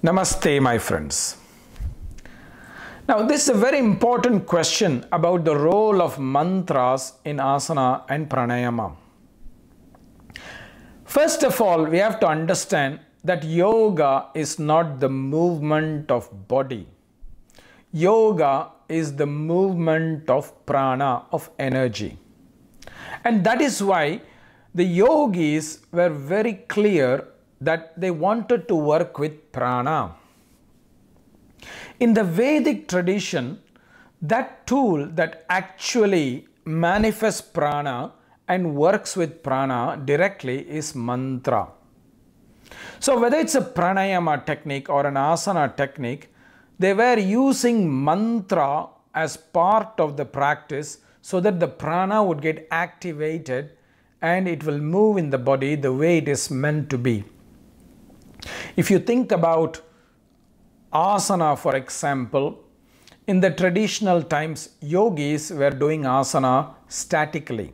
Namaste, my friends. Now, this is a very important question about the role of mantras in asana and pranayama. First of all, we have to understand that yoga is not the movement of body. Yoga is the movement of prana, of energy. And that is why the yogis were very clear that they wanted to work with prana. In the Vedic tradition, that tool that actually manifests prana and works with prana directly is mantra. So whether it's a pranayama technique or an asana technique, they were using mantra as part of the practice so that the prana would get activated and it will move in the body the way it is meant to be. If you think about asana, for example, in the traditional times, yogis were doing asana statically.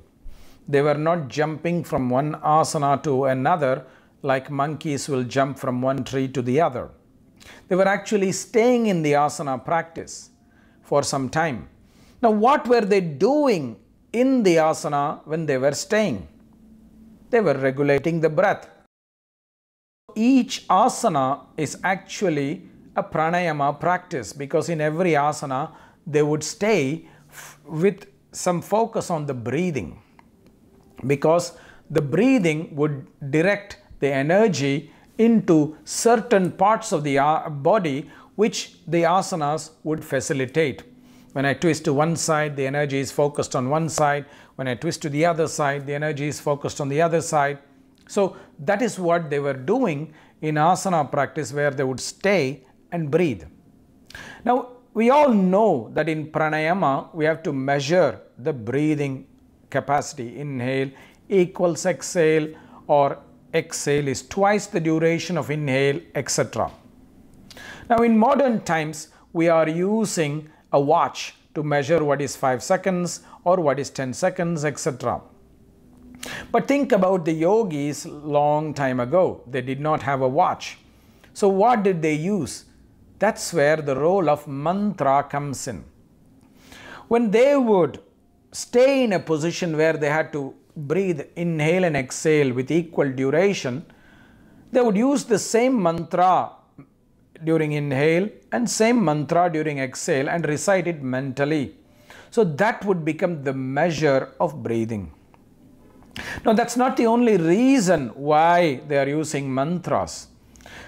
They were not jumping from one asana to another like monkeys will jump from one tree to the other. They were actually staying in the asana practice for some time. Now, what were they doing in the asana when they were staying? They were regulating the breath. Each asana is actually a pranayama practice because in every asana they would stay with some focus on the breathing, because the breathing would direct the energy into certain parts of the body which the asanas would facilitate. When I twist to one side, the energy is focused on one side. When I twist to the other side, the energy is focused on the other side. So that is what they were doing in asana practice, where they would stay and breathe. Now, we all know that in pranayama, we have to measure the breathing capacity. Inhale equals exhale, or exhale is twice the duration of inhale, etc. Now, in modern times, we are using a watch to measure what is 5 seconds or what is 10 seconds, etc. But think about the yogis long time ago. They did not have a watch. So what did they use? That's where the role of mantra comes in. When they would stay in a position where they had to breathe, inhale and exhale with equal duration, they would use the same mantra during inhale and same mantra during exhale and recite it mentally. So that would become the measure of breathing. Now, that's not the only reason why they are using mantras.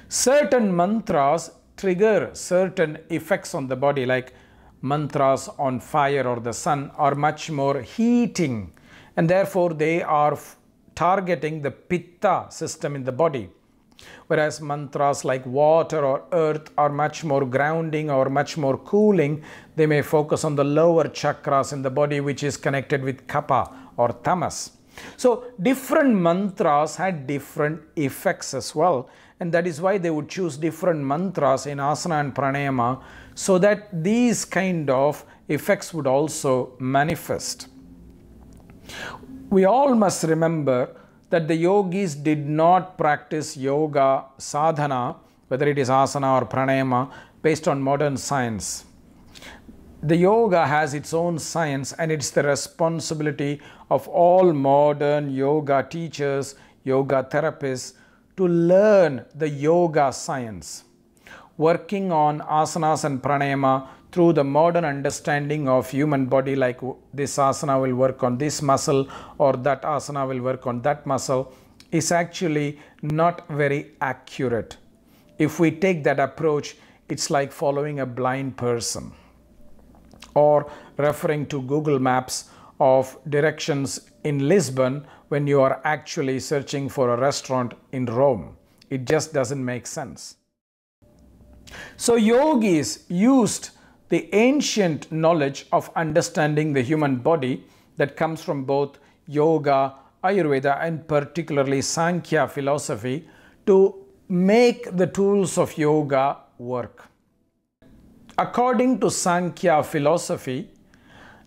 Certain mantras trigger certain effects on the body, like mantras on fire or the sun are much more heating, and therefore they are targeting the pitta system in the body. Whereas mantras like water or earth are much more grounding or much more cooling. They may focus on the lower chakras in the body, which is connected with kapha or tamas. So different mantras had different effects as well, and that is why they would choose different mantras in asana and pranayama, so that these kind of effects would also manifest. We all must remember that the yogis did not practice yoga sadhana, whether it is asana or pranayama, based on modern science. The yoga has its own science, and it's the responsibility of all modern yoga teachers, yoga therapists, to learn the yoga science, working on asanas and pranayama through the modern understanding of human body, like this asana will work on this muscle or that asana will work on that muscle, is actually not very accurate. If we take that approach, it's like following a blind person, or referring to Google Maps of directions in Lisbon when you are actually searching for a restaurant in Rome. It just doesn't make sense. So yogis used the ancient knowledge of understanding the human body that comes from both yoga, Ayurveda, and particularly Sankhya philosophy to make the tools of yoga work. According to Sankhya philosophy,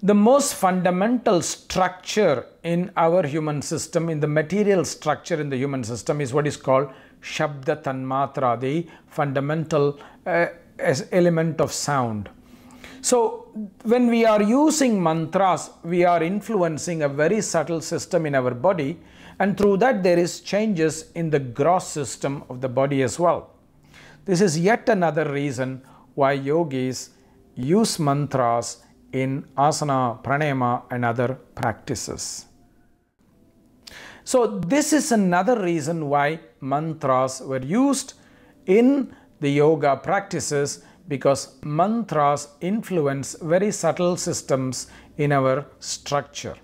the most fundamental structure in our human system, in the material structure in the human system, is what is called Shabda Tanmatra, the fundamental element of sound. So when we are using mantras, we are influencing a very subtle system in our body, and through that there is changes in the gross system of the body as well. This is yet another reason why yogis use mantras in asana, pranayama and other practices. So this is another reason why mantras were used in the yoga practices, because mantras influence very subtle systems in our structure.